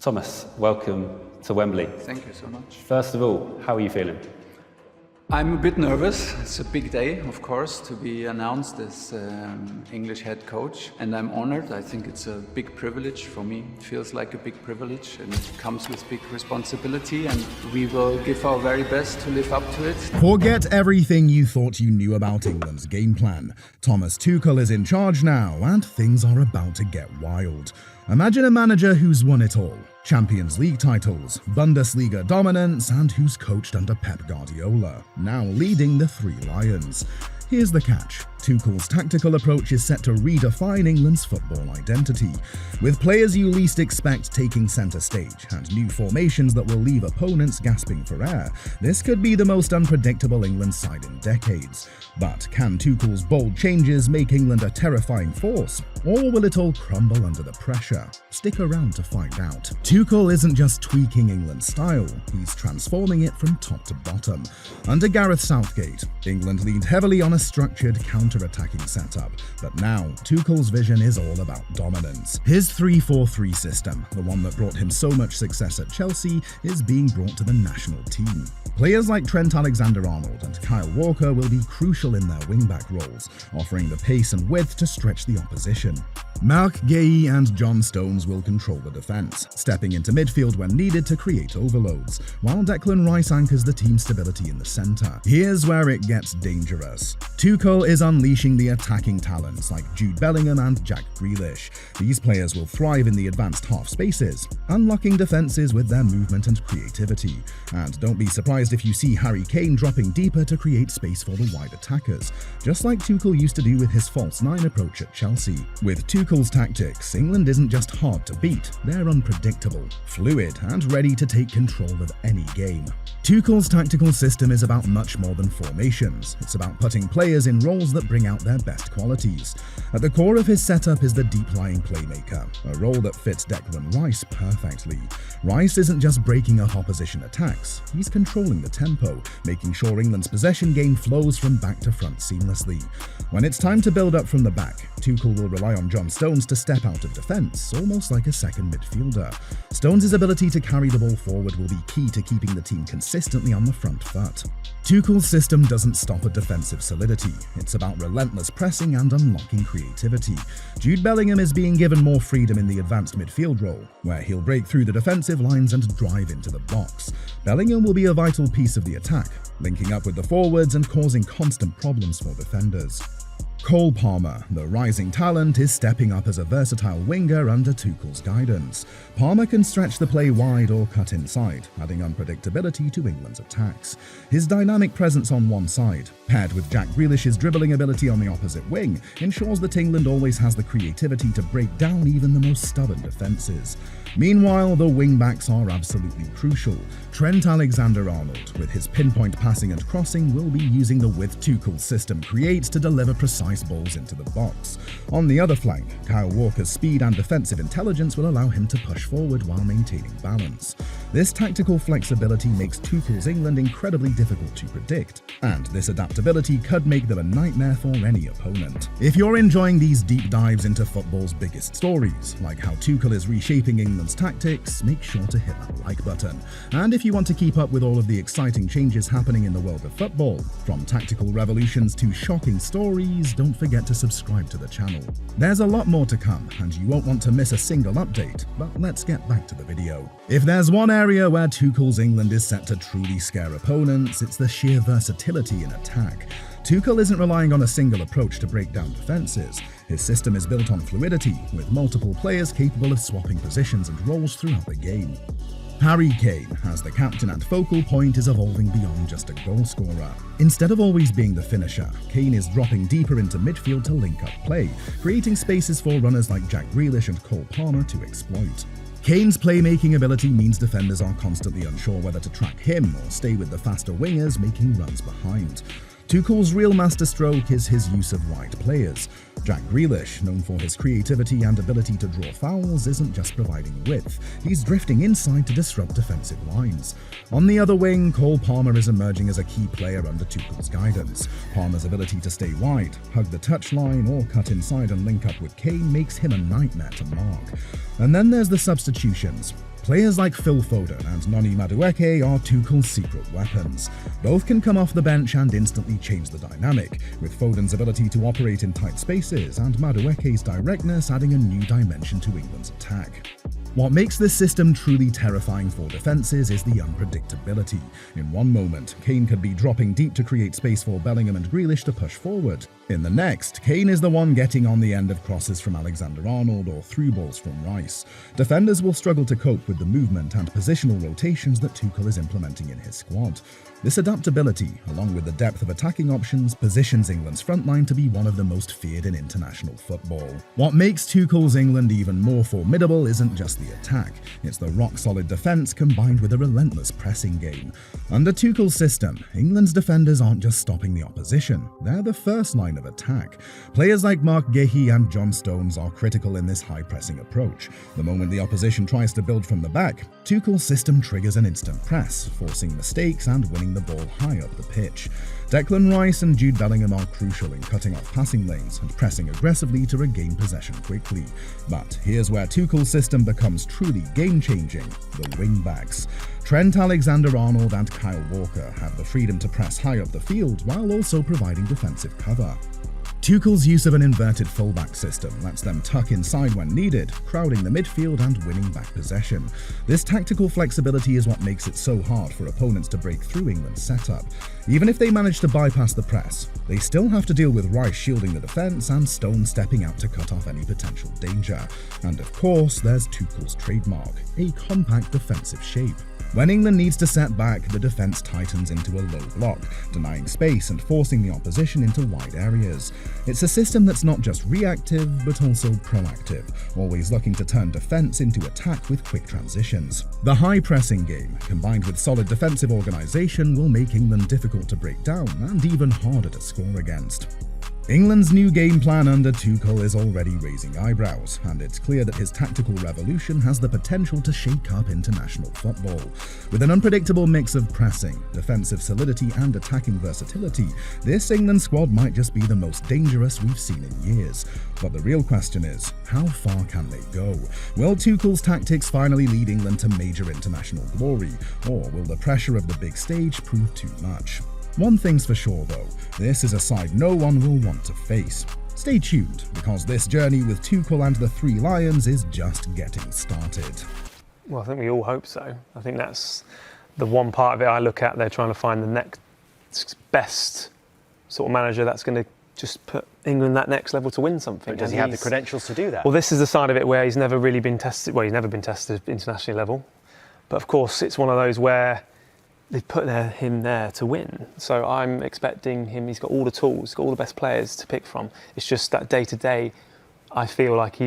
Thomas, welcome to Wembley. Thank you so much. First of all, how are you feeling? I'm a bit nervous. It's a big day, of course, to be announced as English head coach, and I'm honored. I think it's a big privilege for me. It feels like a big privilege, and it comes with big responsibility, and we will give our very best to live up to it. Forget everything you thought you knew about England's game plan. Thomas Tuchel is in charge now, and things are about to get wild. Imagine a manager who's won it all. Champions League titles, Bundesliga dominance, and who's coached under Pep Guardiola, now leading the Three Lions. Here's the catch. Tuchel's tactical approach is set to redefine England's football identity, with players you least expect taking centre stage and new formations that will leave opponents gasping for air. This could be the most unpredictable England side in decades. But can Tuchel's bold changes make England a terrifying force, or will it all crumble under the pressure? Stick around to find out. Tuchel isn't just tweaking England's style, he's transforming it from top to bottom. Under Gareth Southgate, England leaned heavily on a structured counter-attacking setup, but now Tuchel's vision is all about dominance. His 3-4-3 system, the one that brought him so much success at Chelsea, is being brought to the national team. Players like Trent Alexander-Arnold and Kyle Walker will be crucial in their wingback roles, offering the pace and width to stretch the opposition. Mark Guéhi and John Stones will control the defence, stepping into midfield when needed to create overloads, while Declan Rice anchors the team's stability in the centre. Here's where it gets dangerous. Tuchel is unleashing the attacking talents like Jude, Bellingham and Jack Grealish. These players will thrive in the advanced half spaces, unlocking defences with their movement and creativity. And don't be surprised if you see Harry Kane dropping deeper to create space for the wide attackers, just like Tuchel used to do with his false nine approach at Chelsea. With Tuchel's tactics, England isn't just hard to beat, they're unpredictable, fluid, and ready to take control of any game. Tuchel's tactical system is about much more than formations. It's about putting players in roles that bring out their best qualities. At the core of his setup is the deep-lying playmaker, a role that fits Declan Rice perfectly. Rice isn't just breaking up opposition attacks, he's controlling the tempo, making sure England's possession game flows from back to front seamlessly. When it's time to build up from the back, Tuchel will rely on John Stones to step out of defence, almost like a second midfielder. Stones' ability to carry the ball forward will be key to keeping the team consistently on the front foot. Tuchel's system doesn't stop at defensive solidity, it's about relentless pressing and unlocking creativity. Jude Bellingham is being given more freedom in the advanced midfield role, where he'll break through the defensive lines and drive into the box. Bellingham will be a vital piece of the attack, linking up with the forwards and causing constant problems for defenders. Cole Palmer, the rising talent, is stepping up as a versatile winger under Tuchel's guidance. Palmer can stretch the play wide or cut inside, adding unpredictability to England's attacks. His dynamic presence on one side, paired with Jack Grealish's dribbling ability on the opposite wing, ensures that England always has the creativity to break down even the most stubborn defences. Meanwhile, the wing-backs are absolutely crucial. Trent Alexander-Arnold, with his pinpoint passing and crossing, will be using the width Tuchel's system creates to deliver precise balls into the box. On the other flank, Kyle Walker's speed and defensive intelligence will allow him to push forward while maintaining balance. This tactical flexibility makes Tuchel's England incredibly difficult to predict, and this adaptability could make them a nightmare for any opponent. If you're enjoying these deep dives into football's biggest stories, like how Tuchel is reshaping England's tactics, make sure to hit that like button. And if you want to keep up with all of the exciting changes happening in the world of football, from tactical revolutions to shocking stories, don't forget to subscribe to the channel. There's a lot more to come, and you won't want to miss a single update, but let's get back to the video. If there's one area where Tuchel's England is set to truly scare opponents, it's the sheer versatility in attack. Tuchel isn't relying on a single approach to break down defences. His system is built on fluidity, with multiple players capable of swapping positions and roles throughout the game. Harry Kane, as the captain and focal point, is evolving beyond just a goal scorer. Instead of always being the finisher, Kane is dropping deeper into midfield to link up play, creating spaces for runners like Jack Grealish and Cole Palmer to exploit. Kane's playmaking ability means defenders are constantly unsure whether to track him or stay with the faster wingers making runs behind. Tuchel's real masterstroke is his use of wide players. Jack Grealish, known for his creativity and ability to draw fouls, isn't just providing width, he's drifting inside to disrupt defensive lines. On the other wing, Cole Palmer is emerging as a key player under Tuchel's guidance. Palmer's ability to stay wide, hug the touchline, or cut inside and link up with Kane makes him a nightmare to mark. And then there's the substitutions. Players like Phil Foden and Noni Madueke are Tuchel's secret weapons. Both can come off the bench and instantly change the dynamic, with Foden's ability to operate in tight spaces and Madueke's directness adding a new dimension to England's attack. What makes this system truly terrifying for defences is the unpredictability. In one moment, Kane could be dropping deep to create space for Bellingham and Grealish to push forward. In the next, Kane is the one getting on the end of crosses from Alexander-Arnold or through balls from Rice. Defenders will struggle to cope with the movement and positional rotations that Tuchel is implementing in his squad. This adaptability, along with the depth of attacking options, positions England's frontline to be one of the most feared in international football. What makes Tuchel's England even more formidable isn't just the attack, it's the rock-solid defence combined with a relentless pressing game. Under Tuchel's system, England's defenders aren't just stopping the opposition, they're the first line of attack. Players like Mark Guéhi and John Stones are critical in this high-pressing approach. The moment the opposition tries to build from the back, Tuchel's system triggers an instant press, forcing mistakes and winning the ball high up the pitch. Declan Rice and Jude Bellingham are crucial in cutting off passing lanes and pressing aggressively to regain possession quickly. But here's where Tuchel's system becomes truly game-changing: the wing-backs. Trent Alexander-Arnold and Kyle Walker have the freedom to press high up the field while also providing defensive cover. Tuchel's use of an inverted fullback system lets them tuck inside when needed, crowding the midfield and winning back possession. This tactical flexibility is what makes it so hard for opponents to break through England's setup. Even if they manage to bypass the press, they still have to deal with Rice shielding the defence and Stone stepping out to cut off any potential danger. And of course, there's Tuchel's trademark, a compact defensive shape. When England needs to set back, the defence tightens into a low block, denying space and forcing the opposition into wide areas. It's a system that's not just reactive, but also proactive, always looking to turn defence into attack with quick transitions. The high-pressing game, combined with solid defensive organisation, will make England difficult to break down and even harder to score against. England's new game plan under Tuchel is already raising eyebrows, and it's clear that his tactical revolution has the potential to shake up international football. With an unpredictable mix of pressing, defensive solidity and attacking versatility, this England squad might just be the most dangerous we've seen in years. But the real question is, how far can they go? Will Tuchel's tactics finally lead England to major international glory, or will the pressure of the big stage prove too much? One thing's for sure though, this is a side no one will want to face. Stay tuned, because this journey with Tuchel and the Three Lions is just getting started. Well, I think we all hope so. I think that's the one part of it I look at. They're trying to find the next best sort of manager that's going to just put England that next level to win something. But does he have the credentials to do that? Well, this is the side of it where he's never really been tested. Well, he's never been tested internationally level. But of course, it's one of those where they put him there to win. So I'm expecting him, he's got all the tools, he's got all the best players to pick from. It's just that day to day, I feel like he